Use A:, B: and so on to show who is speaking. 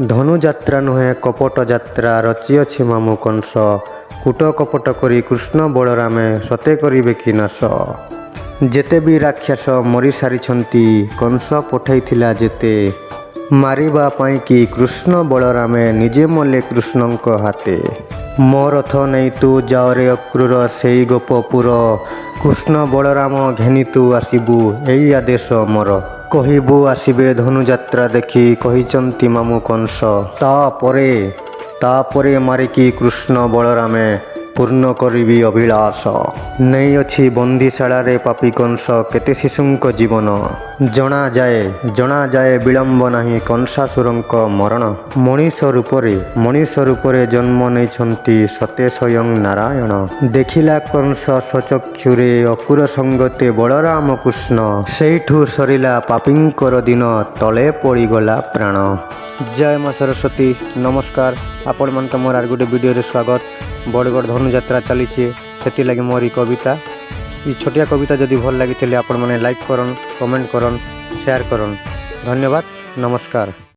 A: ଧନୁଯାତ୍ରା ନୁହେଁ କପଟ ଯାତ୍ରା ରଚିଅଛି ମାମୁ କଂସ। କୂଟ କପଟ କରି କୃଷ୍ଣ ବଳରାମେ ସତେ କରିବେ କି ନାଶ। ଯେତେ ବି ରାକ୍ଷସ ମରିସାରିଛନ୍ତି କଂସ ପଠାଇଥିଲା ଯେତେ। ମାରିବା ପାଇଁକି କୃଷ୍ଣ ବଳରାମେ ନିଜେ ମଲେ କୃଷ୍ଣଙ୍କ ହାତେ। ମୋ ରଥ ନେଇ ତୁ ଯାଅରେ ଅକ୍ରୂର ସେଇ ଗୋପପୁର। କୃଷ୍ଣ ବଳରାମ ଘେନି ତୁ ଆସିବୁ ଏଇ ଆଦେଶ ମୋର। କହିବୁ ଆସିବେ ଧନୁଯାତ୍ରା ଦେଖି କହିଛନ୍ତି ମାମୁ କଂସ। ତାପରେ ମାରିକି କୃଷ୍ଣ ବଳରାମେ ପୂର୍ଣ୍ଣ କରିବି ଅଭିଳାଷ। ନେଇଅଛି ବନ୍ଦୀଶାଳାରେ ପାପୀ କଂସ କେତେ ଶିଶୁଙ୍କ ଜୀବନ। ଜଣାଯାଏ ବିଳମ୍ବ ନାହିଁ କଂସାସୁରଙ୍କ ମରଣ। ମଣିଷ ରୂପରେ ଜନ୍ମ ନେଇଛନ୍ତି ସତେ ସ୍ୱୟଂ ନାରାୟଣ। ଦେଖିଲା କଂସ ସ୍ୱଚକ୍ଷୁରେ ଅକୁର ସଙ୍ଗତେ ବଳରାମ କୃଷ୍ଣ। ସେଇଠୁ ସରିଲା ପାପୀଙ୍କର ଦିନ ତଳେ ପଡ଼ିଗଲା ପ୍ରାଣ। ଜୟ ମା ସରସ୍ୱତୀ। ନମସ୍କାର ଆପଣମାନଙ୍କୁ ମୋର ଆର ଗୋଟେ ଭିଡ଼ିଓରେ ସ୍ୱାଗତ। ବଡ଼ଗଡ଼ ଧନୁଯାତ୍ରା ଚାଲିଛି ସେଥିଲାଗି ମୋର এই কবিতা। এই ছোটিয়া কবিতা যদি ভাল লাগিলে আপনার লাইক করুন, কমেন্ট করুন, শেয়ার করুন। ধন্যবাদ। নমস্কার।